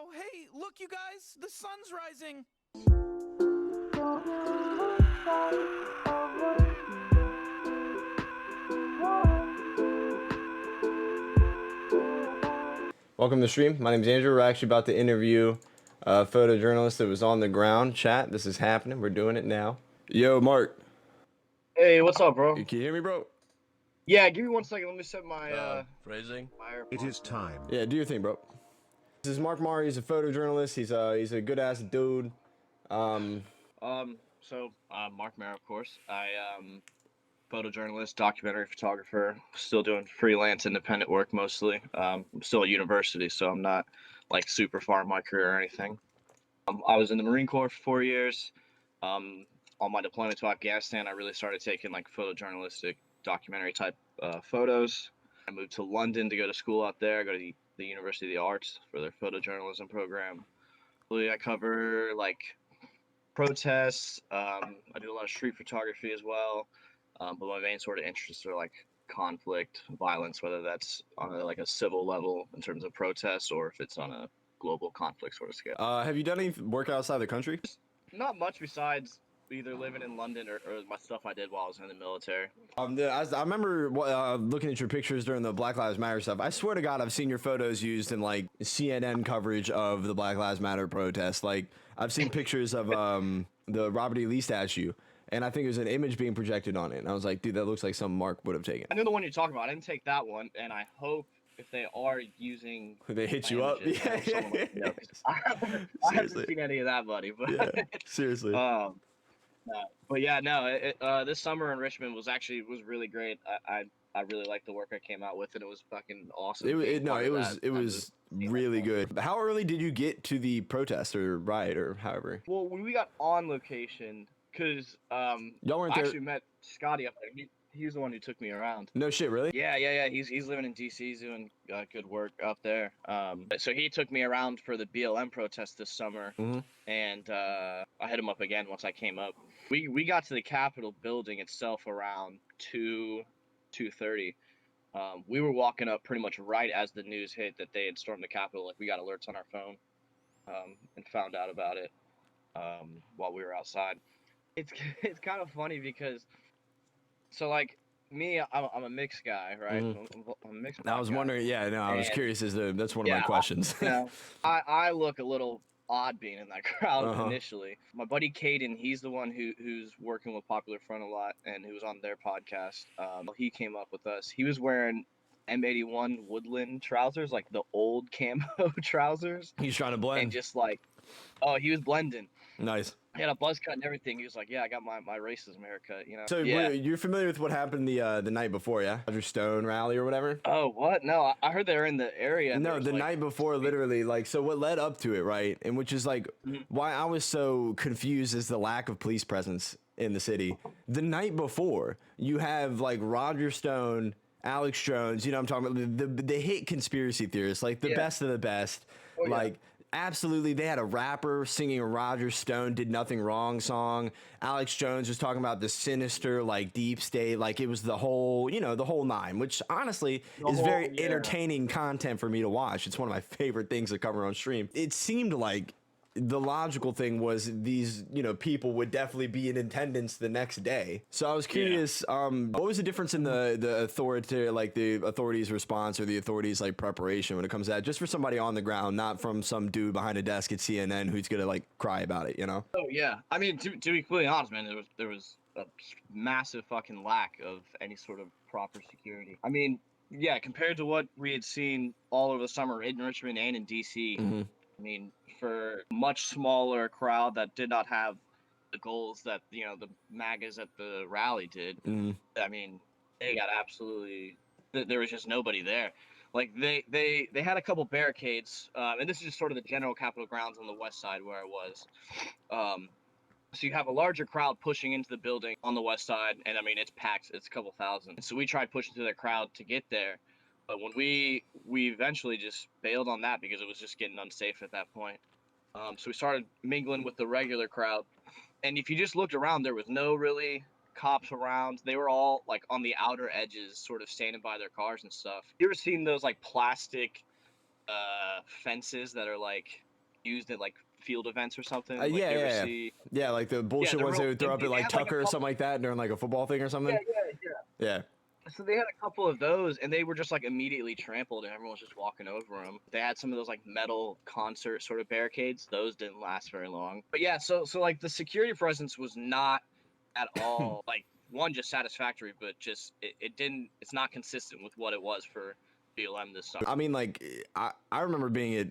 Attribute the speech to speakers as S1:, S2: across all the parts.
S1: Oh, hey, look, you guys, the sun's rising.
S2: Welcome to the stream. My name is Andrew. We're actually about to interview a photojournalist that was on the ground. Chat, this is happening. We're doing it now. Yo, Mark.
S3: Hey, what's up, bro?
S2: Can you hear me, bro?
S3: Yeah, give me 1 second. Let me set my
S4: phrasing.
S5: It is time.
S2: Yeah, do your thing, bro. This is Mark Marra. He's a photojournalist. He's a good ass dude.
S3: Mark Marra, of course. Photojournalist, documentary photographer. Still doing freelance, independent work mostly. I'm still at university, so I'm not like super far in my career or anything. I was in the Marine Corps for 4 years. On my deployment to Afghanistan, I really started taking like photojournalistic documentary type photos. I moved to London to go to school out there. I go to the University of the Arts for their photojournalism program. I cover like protests. I do a lot of street photography as well. But my main sort of interests are like conflict, violence, whether that's on like a civil level in terms of protests or if it's on a global conflict sort of scale.
S2: Have you done any work outside the country?
S3: Not much besides either living in London or my stuff I did while I was in the military.
S2: I remember looking at your pictures during the Black Lives Matter stuff. I swear to God, I've seen your photos used in like CNN coverage of the Black Lives Matter protests. Like I've seen pictures of the Robert E. Lee statue, and I think there's an image being projected on it. And I was like, dude, that looks like something Mark would have taken.
S3: I know the one you're talking about. I didn't take that one, and I hope if they are using,
S2: they hit you up. Yeah.
S3: I haven't seen any of that, buddy. But
S2: yeah, seriously.
S3: But yeah, no. This summer in Richmond was really great. I really liked the work I came out with, and it was fucking awesome.
S2: It was really good. How early did you get to the protest or riot or however?
S3: Well, when we got on location, because
S2: y'all weren't
S3: I
S2: there.
S3: actually met Scotty up there. He was the one who took me around.
S2: No shit, really?
S3: Yeah. He's living in DC. He's doing good work up there. So he took me around for the BLM protest this summer, and I hit him up again once I came up. We got to the Capitol building itself around 2:30. We were walking up pretty much right as the news hit that they had stormed the Capitol. Like we got alerts on our phone, and found out about it while we were outside. It's kind of funny because. So like me, I'm a mixed guy, right? I'm a mixed.
S2: I was wondering, I was curious that's one of my questions.
S3: I look a little odd being in that crowd initially. My buddy Caden, he's the one who's working with Popular Front a lot and who was on their podcast. He came up with us. He was wearing M81 Woodland trousers, like the old camo trousers.
S2: He's trying to blend.
S3: And just like, he was blending.
S2: Nice.
S3: He had a buzz cut and everything. He was like, "Yeah, I got my racism haircut," you know.
S2: So you're familiar with what happened the night before, yeah? Roger Stone rally or whatever?
S3: Oh, what? No, I heard they were in the area.
S2: No, the night before, literally, like, so what led up to it, right? And which is like why I was so confused is the lack of police presence in the city. The night before, you have like Roger Stone, Alex Jones, you know what I'm talking about, the hit conspiracy theorists, like the best of the best, like. Absolutely, they had a rapper singing a Roger Stone Did Nothing Wrong song. Alex Jones was talking about the sinister, like deep state, like it was the whole, the whole nine, which honestly is very entertaining content for me to watch. It's one of my favorite things to cover on stream. It seemed like the logical thing was these, people would definitely be in attendance the next day. So I was curious, what was the difference in the authorities' response or the authorities' like preparation when it comes to that? Just for somebody on the ground, not from some dude behind a desk at CNN who's gonna like cry about it, Oh
S3: yeah, I mean to be completely honest, man, there was a massive fucking lack of any sort of proper security. I mean, yeah, compared to what we had seen all over the summer in Richmond and in DC. I mean, for a much smaller crowd that did not have the goals that, the MAGAs at the rally did, I mean, they got absolutely, there was just nobody there. Like, they had a couple barricades, and this is just sort of the general Capitol grounds on the west side where I was. So you have a larger crowd pushing into the building on the west side, and I mean, it's packed, it's a couple thousand. So we tried pushing through that crowd to get there. But when we eventually just bailed on that because it was just getting unsafe at that point. So we started mingling with the regular crowd. And if you just looked around, there was no really cops around. They were all like on the outer edges, sort of standing by their cars and stuff. You ever seen those like plastic fences that are like used at like field events or something. Like,
S2: Yeah,
S3: you ever
S2: yeah,
S3: see?
S2: yeah. Like the bullshit
S3: the
S2: ones they
S3: real
S2: would throw up at
S3: they
S2: like
S3: had, like, a
S2: Tucker or
S3: couple.
S2: something like that during like a football thing or something. Yeah.
S3: So they had a couple of those, and they were just like immediately trampled, and everyone was just walking over them. They had some of those like metal concert sort of barricades. Those didn't last very long. But yeah, so like the security presence was not at all like one just satisfactory, but just it didn't. It's not consistent with what it was for BLM this summer.
S2: I mean, like, I remember being at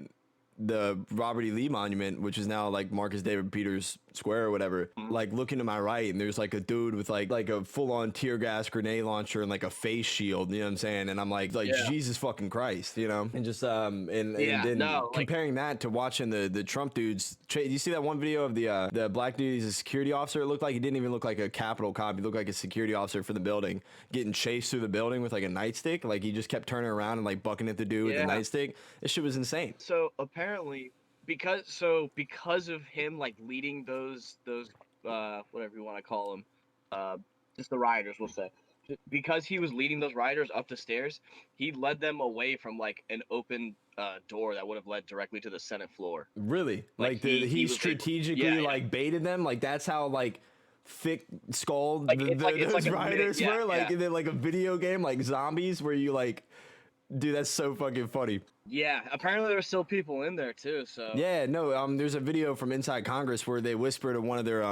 S2: the Robert E. Lee Monument, which is now like Marcus David Peters Square or whatever, like looking to my right, and there's like a dude with like a full on tear gas grenade launcher and like a face shield, you know what I'm saying? And I'm like
S3: Yeah.
S2: Jesus fucking Christ, you know? And just and
S3: Yeah,
S2: then
S3: no, like-
S2: comparing that to watching the Trump dudes. Do you see that one video of the black dude? He's a security officer. It looked like he didn't even look like a Capitol cop. He looked like a security officer for the building, getting chased through the building with like a nightstick. Like he just kept turning around and like bucking at the dude with the nightstick. This shit was insane.
S3: So apparently, because of him like leading those whatever you want to call them, just the rioters, we'll say, because he was leading those rioters up the stairs, he led them away from like an open door that would have led directly to the Senate floor.
S2: Really? Like he strategically like baited them? Like that's how like thick skulled
S3: Like,
S2: those rioters
S3: yeah,
S2: were? Like
S3: yeah.
S2: in like a video game like Zombies where you like, dude, that's so fucking funny.
S3: Yeah, apparently there were still people in there too. So
S2: Yeah, no, there's a video from inside Congress where they whisper to one of their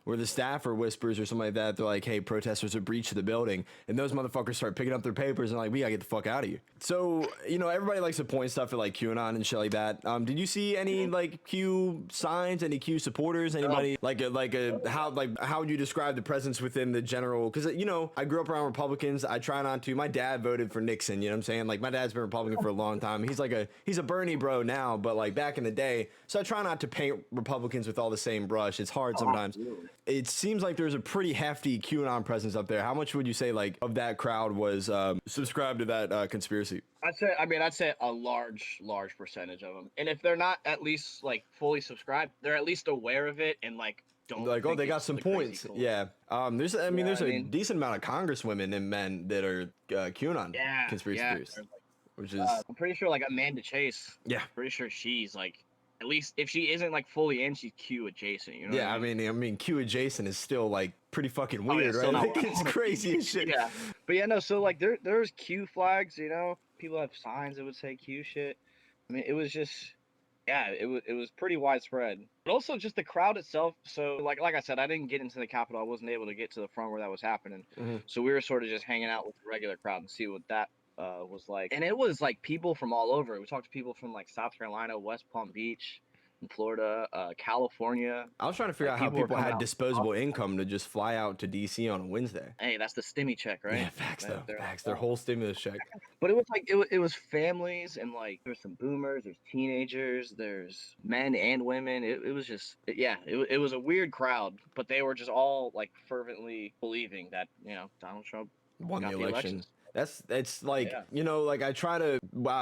S2: where the staffer whispers or something like that. They're like, hey, protesters have breached the building. And those motherfuckers start picking up their papers and like, we gotta get the fuck out of here. So, you know, everybody likes to point stuff at like QAnon and shit like that. Did you see any like Q signs, any Q supporters, anybody how would you describe the presence within the general? Because, you know, I grew up around Republicans. I try not to. My dad voted for Nixon, you know what I'm saying? Like my dad's been Republican for a long time. He's a Bernie bro now, but like back in the day. So I try not to paint Republicans with all the same brush. It's hard sometimes. It seems like there's a pretty hefty QAnon presence up there. How much would you say like of that crowd was subscribed to that conspiracy?
S3: I'd say a large percentage of them. And if they're not at least like fully subscribed, they're at least aware of it and like don't
S2: like, oh,
S3: think
S2: they got
S3: it's
S2: some
S3: the crazy
S2: points.
S3: cool.
S2: Yeah. There's a decent amount of congresswomen and men that are QAnon conspiracy theorists,
S3: Like,
S2: which is
S3: I'm pretty sure like Amanda Chase.
S2: Yeah.
S3: Pretty sure she's like, at least if she isn't like fully in, she's Q adjacent. You know?
S2: Yeah,
S3: what
S2: I mean, Q adjacent is still like pretty fucking weird,
S3: still
S2: right?
S3: not
S2: Like, it's crazy as shit.
S3: Yeah, but yeah, no. So like there's Q flags. You know, people have signs that would say Q shit. I mean, it was just, yeah, it was pretty widespread. But also just the crowd itself. So like I said, I didn't get into the Capitol. I wasn't able to get to the front where that was happening. So we were sort of just hanging out with the regular crowd and see what that was like. And it was like people from all over. We talked to people from like South Carolina, West Palm Beach, Florida, California.
S2: I was trying to figure out how people had disposable income to just fly out to DC on a Wednesday.
S3: Hey, that's the stimmy check, right?
S2: Yeah, facts though. Facts. Their whole stimulus check.
S3: But it was like it was families and like there's some boomers, there's teenagers, there's men and women. It was just it was a weird crowd, but they were just all like fervently believing that, you know, Donald Trump
S2: won
S3: got
S2: the
S3: the
S2: election. It's like, you know, like I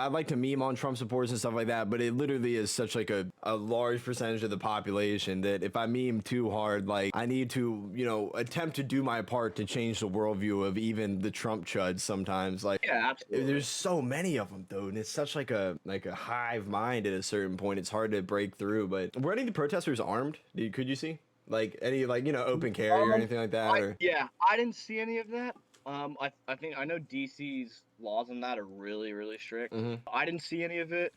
S2: like to meme on Trump supporters and stuff like that, but it literally is such like a large percentage of the population that if I meme too hard, like I need to, you know, attempt to do my part to change the worldview of even the Trump chuds sometimes. Like,
S3: yeah, absolutely.
S2: There's so many of them though, and it's such like a hive mind at a certain point. It's hard to break through. But were any of the protesters armed? Could you see like any like, you know, open carry or anything like that?
S3: I didn't see any of that. I think I know DC's laws on that are really, really strict. I didn't see any of it,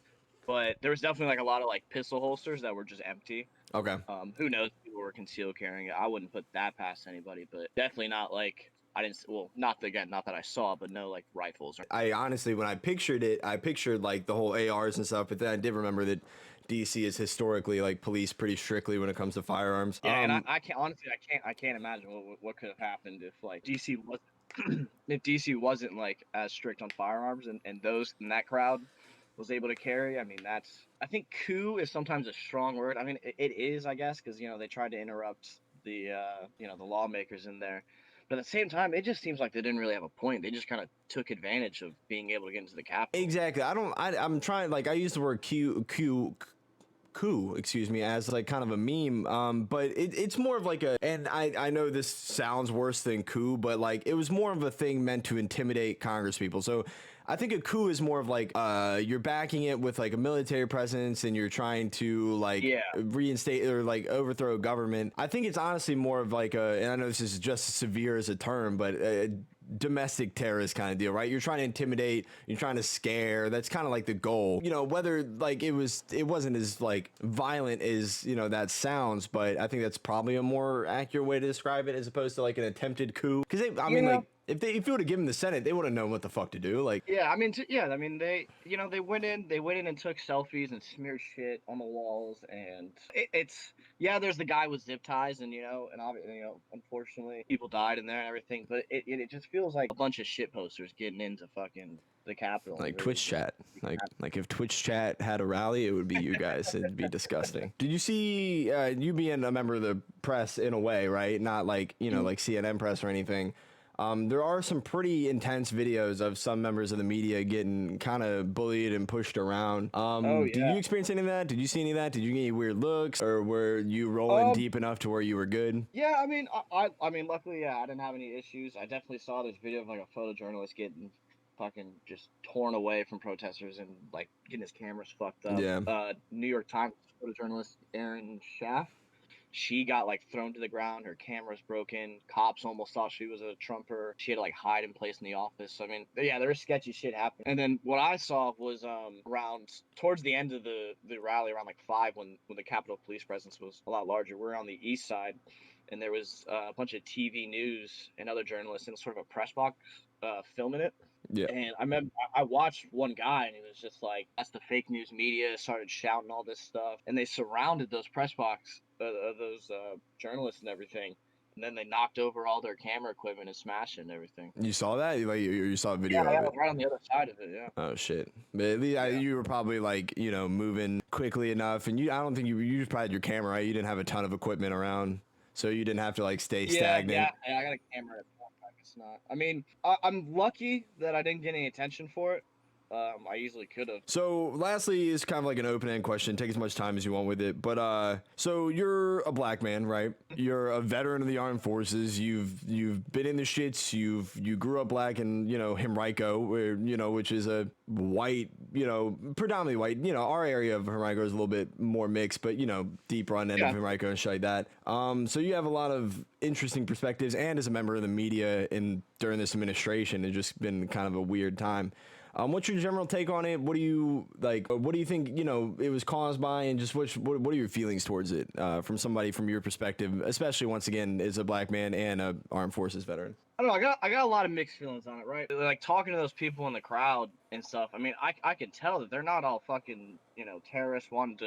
S3: but there was definitely like a lot of like pistol holsters that were just empty.
S2: Okay.
S3: Who knows? People were concealed carrying it. I wouldn't put that past anybody, but definitely not like I didn't. Well, not that I saw, but no like rifles.
S2: I honestly, when I pictured it, I pictured like the whole ARs and stuff, but then I did remember that DC is historically like policed pretty strictly when it comes to firearms.
S3: Yeah, and I can't honestly, I can't imagine what could have happened if like DC was. If DC wasn't like as strict on firearms and those in that crowd was able to carry, I mean, I think coup is sometimes a strong word. I mean, it is, I guess, because, you know, they tried to interrupt the, you know, the lawmakers in there. But at the same time, it just seems like they didn't really have a point. They just kind of took advantage of being able to get into the Capitol.
S2: Exactly. I'm trying, like, I use the word coup, excuse me, as like kind of a meme. But it's more of like and I know this sounds worse than coup, but like it was more of a thing meant to intimidate Congress people. So I think a coup is more of like you're backing it with like a military presence and you're trying to like reinstate or like overthrow government. I think it's honestly more of like and I know this is just as severe as a term, but domestic terrorist kind of deal, right? You're trying to intimidate, you're trying to scare. That's kind of like the goal. You know, whether like it wasn't as like violent as, you know, that sounds, but I think that's probably a more accurate way to describe it as opposed to like an attempted coup. Because I mean, like if you would have given the Senate, they would have known what the fuck to do. Like,
S3: I mean, they, you know, they went in and took selfies and smeared shit on the walls, and there's the guy with zip ties, and you know, unfortunately, people died in there and everything, but it just feels like a bunch of shit posters getting into fucking the Capitol.
S2: Like Twitch chat. Like if Twitch chat had a rally, it would be you guys. It'd be disgusting. Did you see you being a member of the press in a way, right? Not like, you know, like CNN press or anything. There are some pretty intense videos of some members of the media getting kind of bullied and pushed around. Did you experience any of that? Did you see any of that? Did you get any weird looks, or were you rolling deep enough to where you were good?
S3: Yeah, I mean, I mean, luckily, I didn't have any issues. I definitely saw this video of like a photojournalist getting fucking just torn away from protesters and like getting his cameras fucked up.
S2: Yeah.
S3: New York Times photojournalist Erin Schaff, she got like thrown to the ground. Her camera's broken. Cops almost thought she was a Trumper. She had to like hide in place in the office. So, I mean, yeah, there was sketchy shit happening. And then what I saw was around towards the end of the rally, around like 5, when the Capitol Police presence was a lot larger. We're on the east side, and there was a bunch of TV news and other journalists in sort of a press box filming it.
S2: Yeah.
S3: And I remember I watched one guy, and he was just like, that's the fake news media, started shouting all this stuff. And they surrounded those press box, those journalists and everything. And then they knocked over all their camera equipment and smashed it and everything.
S2: You saw that? Like you saw a video of it?
S3: Yeah, right on the other side of it, yeah.
S2: Oh, shit. But at least you were probably like, you know, moving quickly enough. And I don't think you just probably had your camera, right? You didn't have a ton of equipment around. So you didn't have to like stay stagnant.
S3: Yeah, I got a camera at home. It's not. I mean, I'm lucky that I didn't get any attention for it. I easily could have.
S2: So lastly is kind of like an open-end question. Take as much time as you want with it. But so you're a black man, right? You're a veteran of the armed forces. You've been in the shits. You grew up black in, you know, Henrico, where, you know, which is a white, you know, predominantly white. You know, our area of Henrico is a little bit more mixed, but, you know, deep run end of Henrico and shit like that. So you have a lot of interesting perspectives, and as a member of the media during this administration, it's just been kind of a weird time. What's your general take on it? What do you like? What do you think, you know, it was caused by, and just what are your feelings towards it from somebody from your perspective, especially once again as a black man and a armed forces veteran?
S3: I don't know. I got a lot of mixed feelings on it, right? Like talking to those people in the crowd and stuff. I mean, I can tell that they're not all fucking, you know, terrorists wanting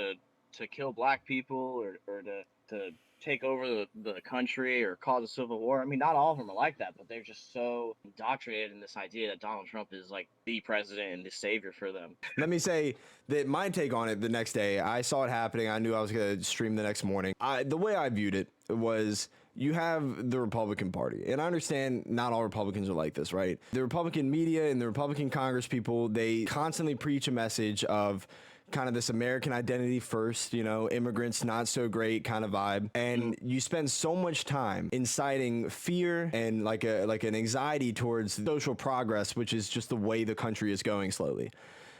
S3: to kill black people or to take over the country or cause a civil war. I mean, not all of them are like that, but they're just so indoctrinated in this idea that Donald Trump is like the president and the savior for them.
S2: Let me say that my take on it the next day, I saw it happening. I knew I was going to stream the next morning. The way I viewed it was, you have the Republican Party, and I understand not all Republicans are like this, right? The Republican media and the Republican Congress people, they constantly preach a message of kind of this American identity first, you know, immigrants not so great kind of vibe. And you spend so much time inciting fear and like an anxiety towards social progress, which is just the way the country is going slowly.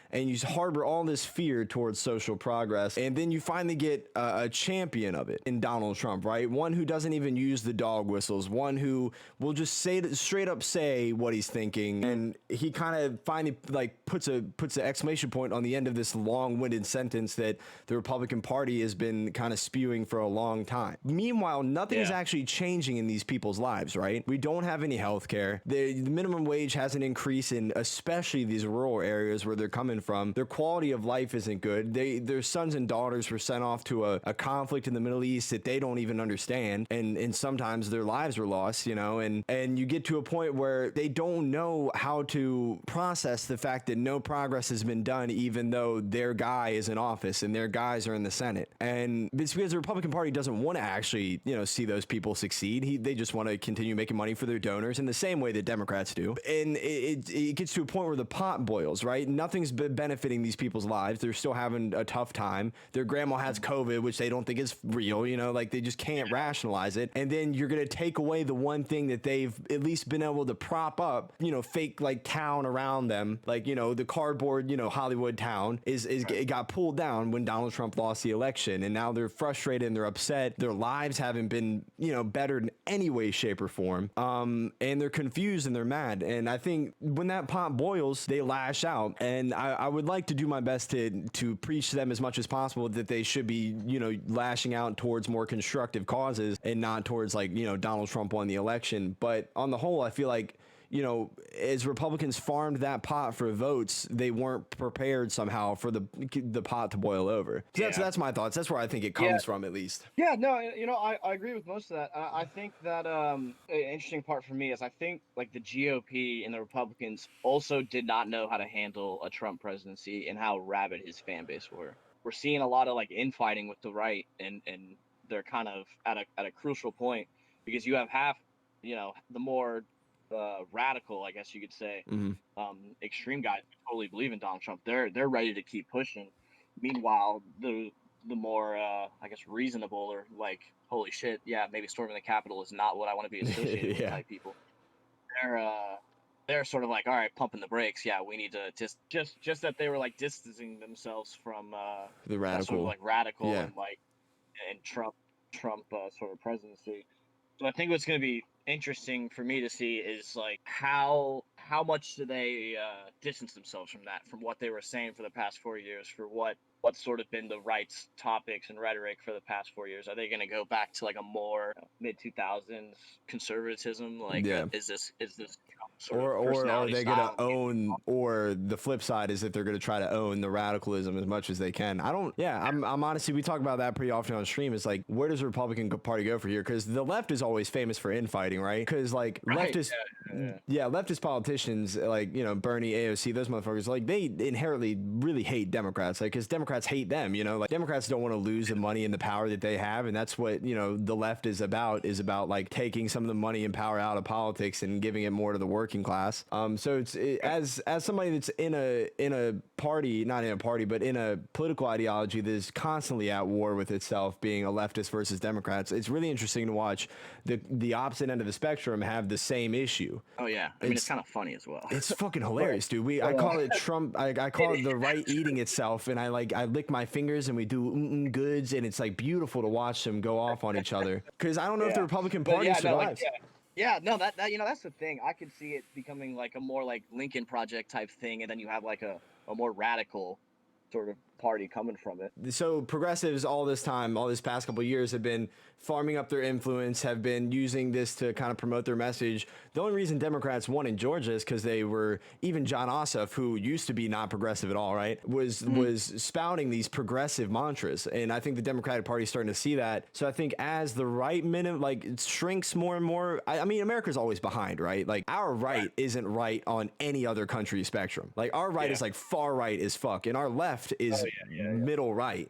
S2: And you harbor all this fear towards social progress, and then you finally get a champion of it in Donald Trump, right? One who doesn't even use the dog whistles, one who will just straight up say what he's thinking, and he kind of finally like puts an exclamation point on the end of this long-winded sentence that the Republican Party has been kind of spewing for a long time. Meanwhile, nothing is actually changing in these people's lives, right? We don't have any health care. The minimum wage hasn't increased in especially these rural areas where they're coming from. Their quality of life isn't good. Their sons and daughters were sent off to a conflict in the Middle East that they don't even understand, and sometimes their lives were lost, you know, and you get to a point where they don't know how to process the fact that no progress has been done, even though their guy is in office and their guys are in the Senate. And it's because the Republican Party doesn't want to actually, you know, see those people succeed. They just want to continue making money for their donors in the same way that Democrats do. And it gets to a point where the pot boils, right? Nothing's benefiting these people's lives. They're still having a tough time. Their grandma has COVID, which they don't think is real, you know, like they just can't rationalize it. And then you're going to take away the one thing that they've at least been able to prop up, you know, fake like town around them. Like, you know, the cardboard, you know, Hollywood town it got pulled down when Donald Trump lost the election. And now they're frustrated and they're upset. Their lives haven't been, you know, bettered in any way, shape, or form. And they're confused and they're mad. And I think when that pot boils, they lash out. And I would like to do my best to preach to them as much as possible that they should be, you know, lashing out towards more constructive causes and not towards like, you know, Donald Trump won the election. But on the whole, I feel like, you know, as Republicans farmed that pot for votes, they weren't prepared somehow for the pot to boil over. So that's my thoughts. That's where I think it comes from, at least.
S3: Yeah, no, you know, I agree with most of that. I think that an interesting part for me is I think like the GOP and the Republicans also did not know how to handle a Trump presidency and how rabid his fan base were. We're seeing a lot of like infighting with the right, and they're kind of at a crucial point because you have half, you know, the more radical, I guess you could say, extreme guys who totally believe in Donald Trump. They're ready to keep pushing. Meanwhile, the more I guess reasonable or like, holy shit, yeah, maybe storming the Capitol is not what I want to be associated with type people. They're sort of like, all right, pumping the brakes. Yeah, we need to just that they were like distancing themselves from
S2: the radical,
S3: sort of like radical and like and Trump sort of presidency. So I think what's going to be interesting for me to see is like how much do they distance themselves from that, from what they were saying for the past 4 years, for what's sort of been the right's topics and rhetoric for the past 4 years. Are they going to go back to like a more mid 2000s conservatism? Like, is this
S2: or are they going to own, or the flip side is that they're going to try to own the radicalism as much as they can? I'm honestly, we talk about that pretty often on stream. It's like, where does the Republican Party go for here? Because the left is always famous for infighting, right? Because like leftist politicians like, you know, Bernie, AOC, those motherfuckers, like they inherently really hate Democrats, like because Democrats hate them, you know, like Democrats don't want to lose the money and the power that they have, and that's what, you know, the left is about like taking some of the money and power out of politics and giving it more to the working class. So as somebody that's in a party, not in a party, but in a political ideology that is constantly at war with itself, being a leftist versus Democrats, it's really interesting to watch the opposite end of the spectrum have the same issue.
S3: Oh yeah, I mean it's kind of funny as well.
S2: It's fucking hilarious, dude. I call it Trump. I call it the right eating itself, and I lick my fingers and we do goods, and it's like beautiful to watch them go off on each other. Because I don't know if the Republican Party survives.
S3: No, that you know, that's the thing. I could see it becoming like a more like Lincoln Project type thing, and then you have like a more radical sort of party coming from it.
S2: So progressives all this past couple of years have been farming up their influence, have been using this to kind of promote their message. The only reason Democrats won in Georgia is because they were, even John Ossoff, who used to be not progressive at all, right, was spouting these progressive mantras. And I think the Democratic Party is starting to see that. So I think as the right it shrinks more and more, I mean, America's always behind, right? Like our right isn't right on any other country spectrum. Like our right is like far right as fuck, and our left is middle right.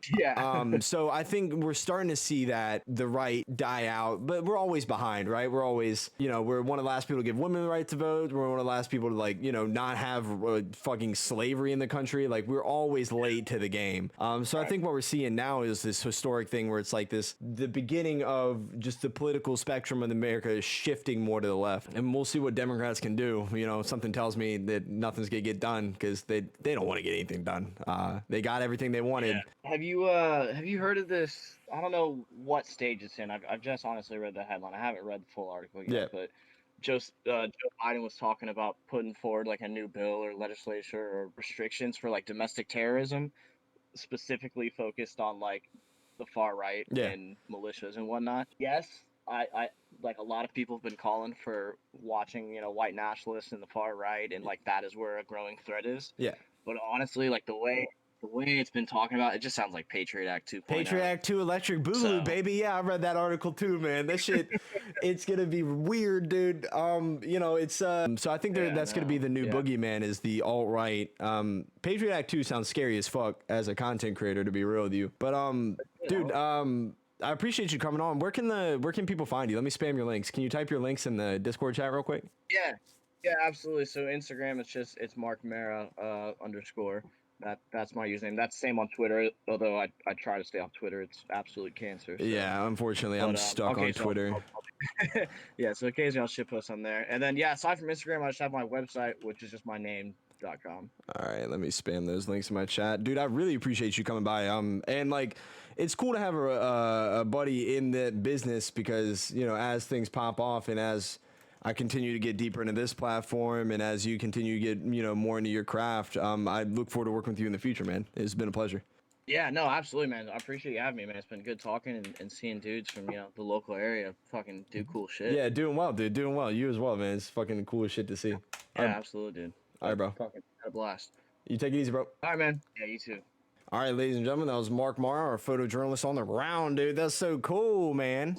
S2: So I think we're starting to see that the right die out, but we're always behind, right? We're always, you know, we're one of the last people to give women the right to vote. We're one of the last people to, like, you know, not have fucking slavery in the country. Like we're always late to the game. So I think what we're seeing now is this historic thing where it's like the beginning of just the political spectrum of America is shifting more to the left, and we'll see what Democrats can do. You know, something tells me that nothing's gonna get done because they don't want to get anything done. They got everything they wanted.
S3: Have you heard of this? I don't know what stage it's in. I've just honestly read the headline. I haven't read the full article yet, but just Joe Biden was talking about putting forward like a new bill or legislation or restrictions for like domestic terrorism, specifically focused on like the far right and militias and whatnot. Yes, I like a lot of people have been calling for watching, you know, white nationalists in the far right, and like that is where a growing threat is. But honestly, like the way it's been talking about, it just sounds like Patriot Act 2.0.
S2: Patriot Act 2 electric boogaloo, baby. Yeah, I read that article too, man. That shit, it's gonna be weird, dude. You know, it's so I think that's gonna be the new boogeyman, is the alt-right. Patriot Act 2 sounds scary as fuck as a content creator, to be real with you. But dude, I appreciate you coming on. Where can people find you? Let me spam your links. Can you type your links in the Discord chat real quick?
S3: Yeah, absolutely. So Instagram, it's Mark Marra _. That's my username. That's the same on Twitter, although I try to stay off Twitter. It's absolute cancer. So.
S2: Yeah, unfortunately, I'm
S3: But,
S2: stuck on Twitter.
S3: Yeah, so occasionally I'll shit post on there. And then, yeah, aside from Instagram, I just have my website, which is just my name.com.
S2: All right, let me spam those links in my chat, dude. I really appreciate you coming by. And like, it's cool to have a buddy in the business because as things pop off and as I continue to get deeper into this platform and as you continue to get more into your craft, I look forward to working with you in the future, man. It's been a pleasure.
S3: Yeah, no, absolutely, man. I appreciate you having me, man. It's been good talking and seeing dudes from the local area fucking do cool shit.
S2: Yeah, doing well, dude. Doing well. You as well, man. It's fucking cool as shit to see.
S3: Yeah, absolutely, dude.
S2: All right, bro.
S3: Fucking had a blast.
S2: You take it easy, bro.
S3: All right, man. Yeah, you too.
S2: All right, ladies and gentlemen, that was Mark Marra, our photojournalist on the round, dude. That's so cool, man.